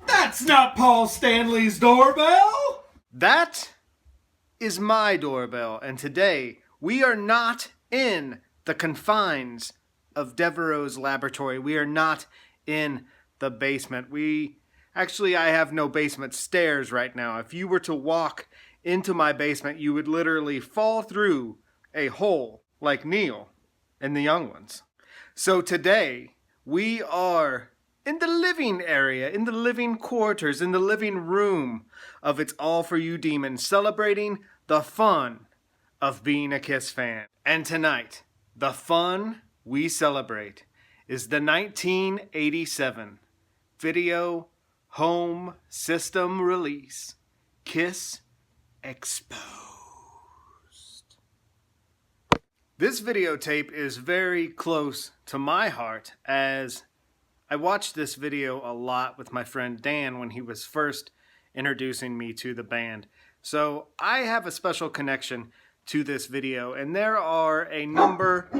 That's not Paul Stanley's doorbell! That is my doorbell, and today we are not in the confines of Devereaux's laboratory. We are not in the basement. I have no basement stairs right now. If you were to walk into my basement, you would literally fall through a hole like Neil and the Young Ones. So today, we are in the living area, in the living quarters, in the living room of It's All For You Demons, celebrating the fun of being a Kiss fan. And tonight, the fun we celebrate is the 1987 video home system release, Kiss Exposed. This videotape is very close to my heart, as I watched this video a lot with my friend Dan when he was first introducing me to the band. So I have a special connection to this video, and there are a number...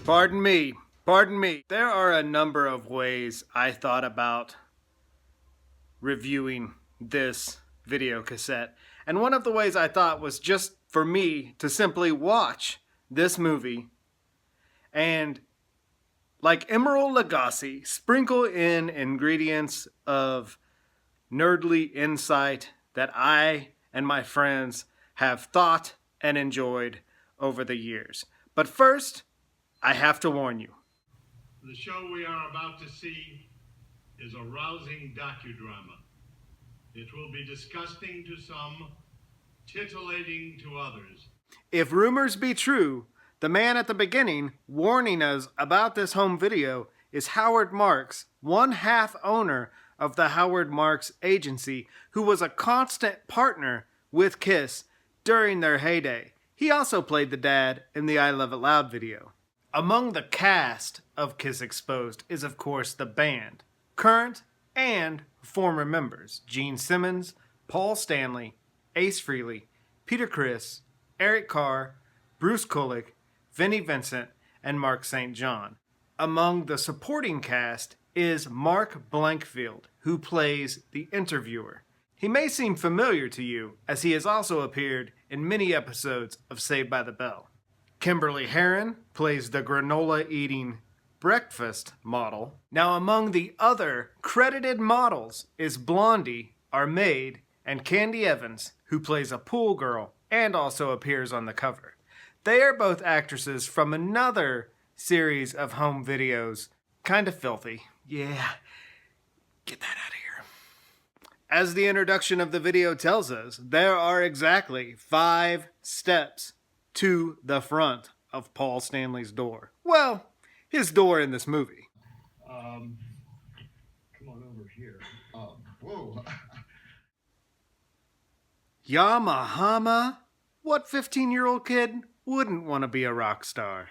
Pardon me. There are a number of ways I thought about reviewing this video cassette. And one of the ways I thought was just for me to simply watch this movie and, like Emeril Lagasse, sprinkle in ingredients of nerdly insight that I and my friends have thought and enjoyed over the years. But first, I have to warn you. The show we are about to see is a rousing docudrama. It will be disgusting to some, titillating to others. If rumors be true, the man at the beginning warning us about this home video is Howard Marks, one half owner of the Howard Marks Agency, who was a constant partner with Kiss during their heyday. He also played the dad in the I Love It Loud video. Among the cast of Kiss Exposed is, of course, the band. Current and former members: Gene Simmons, Paul Stanley, Ace Frehley, Peter Criss, Eric Carr, Bruce Kulick, Vinnie Vincent, and Mark St. John. Among the supporting cast is Mark Blankfield, who plays the interviewer. He may seem familiar to you, as he has also appeared in many episodes of Saved by the Bell. Kimberly Herron plays the granola-eating breakfast model. Now, among the other credited models is Blondie, our maid, and Candy Evans, who plays a pool girl and also appears on the cover. They are both actresses from another series of home videos, Kinda Filthy. Yeah, get that out of here. As the introduction of the video tells us, there are exactly 5 steps to the front of Paul Stanley's door. Well, his door in this movie. Come on over here. Whoa. Yamahama? What 15-year-old kid wouldn't want to be a rock star?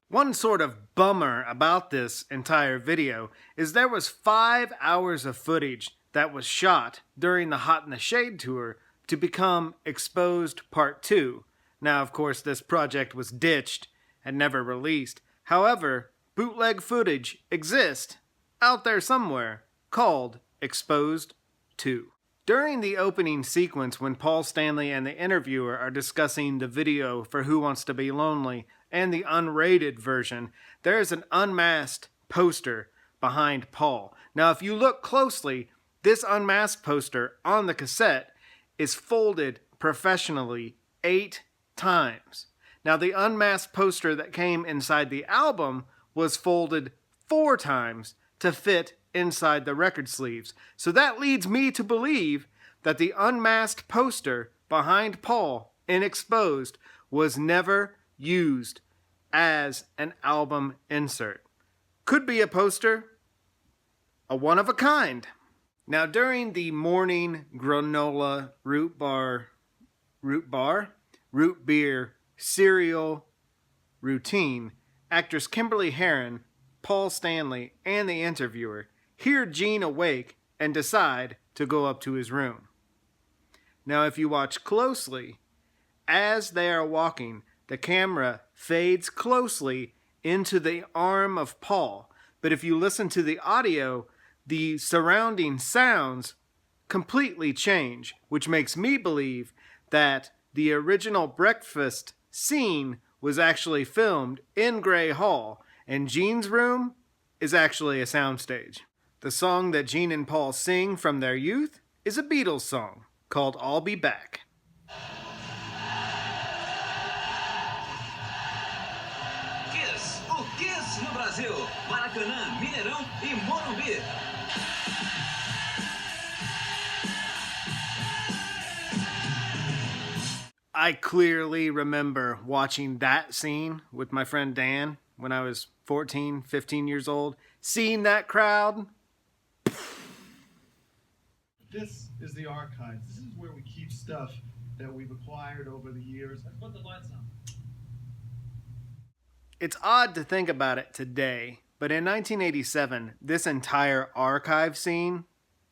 One sort of bummer about this entire video is there was 5 hours of footage that was shot during the Hot in the Shade tour to become Exposed Part 2. Now, of course, this project was ditched and never released. However, bootleg footage exists out there somewhere called Exposed 2. During the opening sequence, when Paul Stanley and the interviewer are discussing the video for Who Wants to Be Lonely and the unrated version, there is an unmasked poster behind Paul. Now, if you look closely, this unmasked poster on the cassette is folded professionally 8 times. Now, the unmasked poster that came inside the album was folded 4 times to fit inside the record sleeves. So that leads me to believe that the unmasked poster behind Paul in Exposed was never used as an album insert. Could be a poster, a one of a kind. Now, during the morning granola root beer cereal routine, actress Kimberly Herron, Paul Stanley, and the interviewer hear Gene awake and decide to go up to his room. Now, if you watch closely, as they are walking, the camera fades closely into the arm of Paul. But if you listen to the audio, the surrounding sounds completely change, which makes me believe that the original breakfast scene was actually filmed in Gray Hall, and Gene's room is actually a soundstage. The song that Gene and Paul sing from their youth is a Beatles song called I'll Be Back. Kiss, o Kiss no Brasil, Maracanã, Mineirão e Morumbi. I clearly remember watching that scene with my friend Dan when I was 14, 15 years old. Seeing that crowd. This is the archives. This is where we keep stuff that we've acquired over the years. Let's put the lights on. It's odd to think about it today, but in 1987, this entire archive scene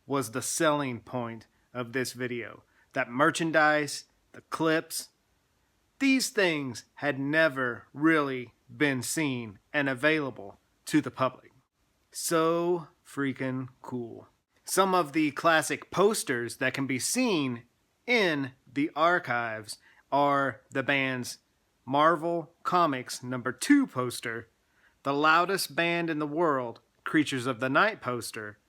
was the selling point of this video. That merchandise, the clips, these things had never really been seen and available to the public. So freaking cool. Some of the classic posters that can be seen in the archives are the band's Marvel Comics #2 poster, the loudest band in the world, Creatures of the Night poster,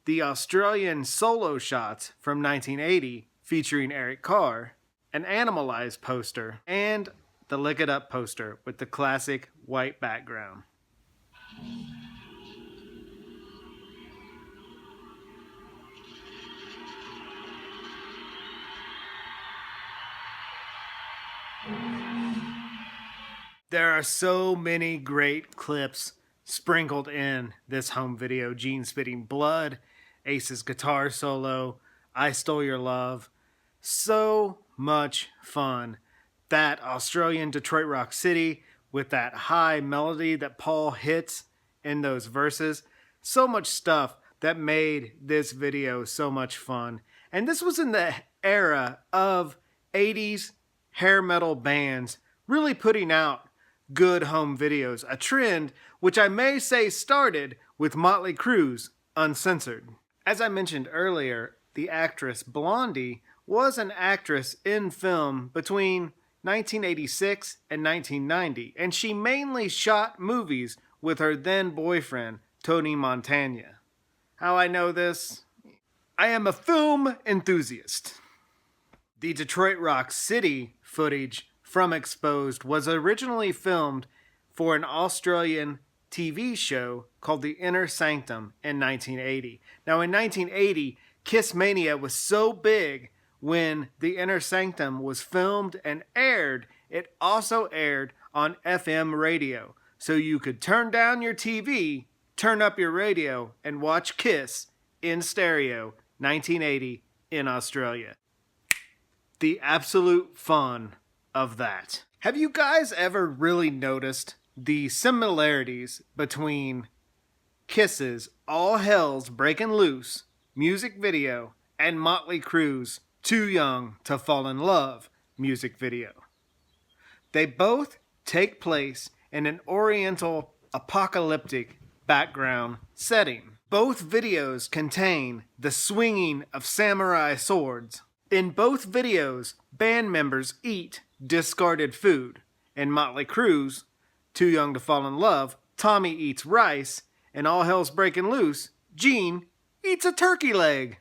the Australian solo shots from 1980 featuring Eric Carr, an Animalized poster, and the Lick It Up poster with the classic white background. There are so many great clips sprinkled in this home video. Gene spitting blood, Ace's guitar solo, I Stole Your Love. So much fun. That Australian Detroit Rock City with that high melody that Paul hits in those verses. So much stuff that made this video so much fun. And this was in the era of 80s hair metal bands really putting out good home videos, a trend which I may say started with Motley Crue's Uncensored. As I mentioned earlier, the actress Blondie was an actress in film between 1986 and 1990, and she mainly shot movies with her then boyfriend, Tony Montana. How I know this? I am a film enthusiast. The Detroit Rock City footage from Exposed was originally filmed for an Australian TV show called The Inner Sanctum in 1980. Now in 1980, Kiss Mania was so big when The Inner Sanctum was filmed and aired, it also aired on FM radio. So you could turn down your TV, turn up your radio, and watch Kiss in stereo, 1980 in Australia. The absolute fun of that. Have you guys ever really noticed the similarities between Kiss's All Hell's Breaking Loose music video and Motley Crue's Too Young to Fall in Love music video? They both take place in an oriental apocalyptic background setting. Both videos contain the swinging of samurai swords. In both videos, band members eat discarded food. In Motley Crue's Too Young to Fall in Love, Tommy eats rice, and All Hell's Breaking Loose, Gene eats a turkey leg.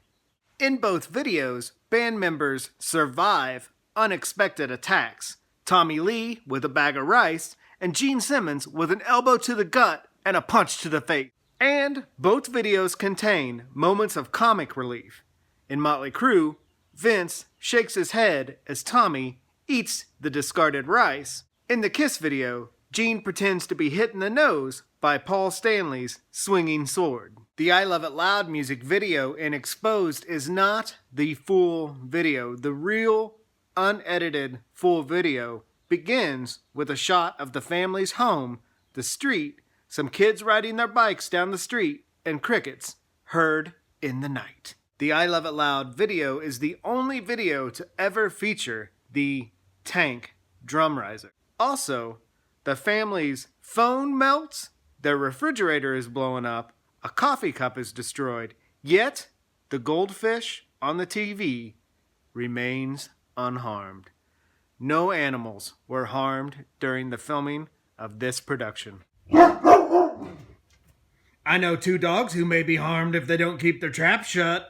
In both videos, band members survive unexpected attacks. Tommy Lee with a bag of rice, and Gene Simmons with an elbow to the gut and a punch to the face. And both videos contain moments of comic relief. In Motley Crue, Vince shakes his head as Tommy eats the discarded rice. In the Kiss video, Gene pretends to be hit in the nose by Paul Stanley's swinging sword. The I Love It Loud music video in Exposed is not the full video. The real, unedited full video begins with a shot of the family's home, the street, some kids riding their bikes down the street, and crickets heard in the night. The I Love It Loud video is the only video to ever feature the Tank drum riser. Also, the family's phone melts, their refrigerator is blown up, a coffee cup is destroyed, yet the goldfish on the TV remains unharmed. No animals were harmed during the filming of this production. I know 2 dogs who may be harmed if they don't keep their traps shut.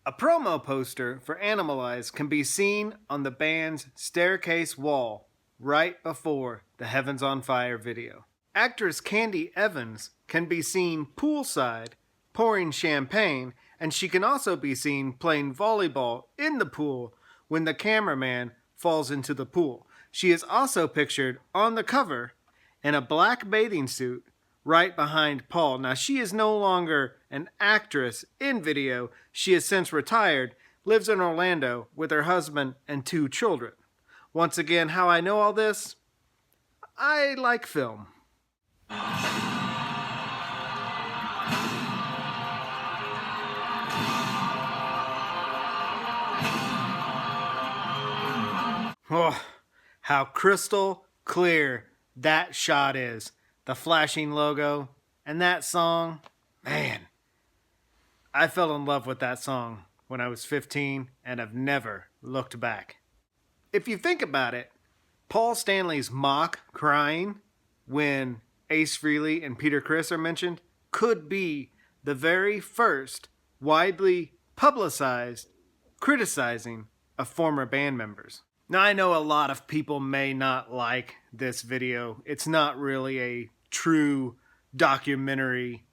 A promo poster for Animalize can be seen on the band's staircase wall right before the Heavens on Fire video. Actress Candy Evans can be seen poolside pouring champagne, and she can also be seen playing volleyball in the pool when the cameraman falls into the pool. She is also pictured on the cover in a black bathing suit right behind Paul. Now, she is no longer an actress in video. She has since retired, lives in Orlando with her husband and 2 children. Once again, how I know all this? I like film. Oh, how crystal clear that shot is. The flashing logo and that song, man. I fell in love with that song when I was 15 and have never looked back. If you think about it, Paul Stanley's mock crying when Ace Frehley and Peter Criss are mentioned could be the very first widely publicized criticizing of former band members. Now, I know a lot of people may not like this video. It's not really a true documentary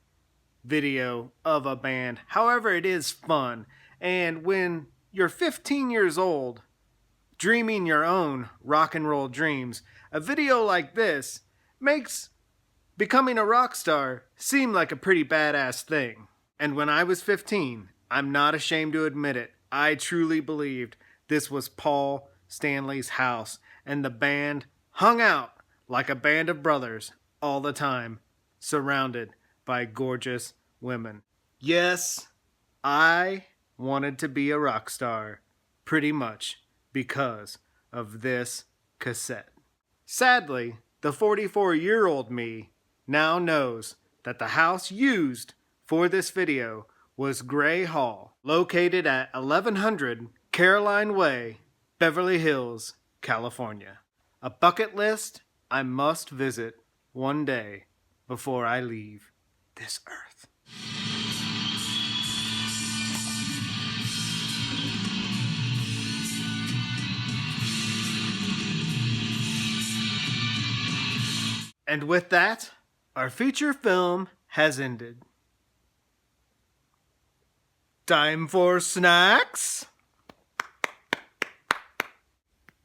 video of a band. However, it is fun. And when you're 15 years old, dreaming your own rock and roll dreams, a video like this makes becoming a rock star seem like a pretty badass thing. And when I was 15, I'm not ashamed to admit it, I truly believed this was Paul Stanley's house, and the band hung out like a band of brothers all the time, surrounded by gorgeous women. Yes, I wanted to be a rock star, pretty much because of this cassette. Sadly, the 44-year-old me now knows that the house used for this video was Gray Hall, located at 1100 Caroline Way, Beverly Hills, California. A bucket list I must visit one day before I leave this earth. And with that, our feature film has ended. Time for snacks?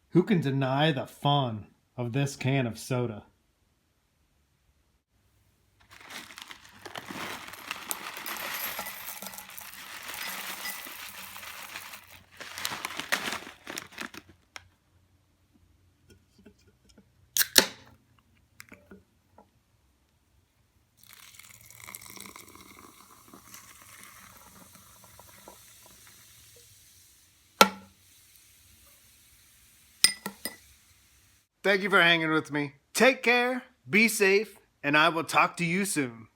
Who can deny the fun of this can of soda? Thank you for hanging with me. Take care, be safe, and I will talk to you soon.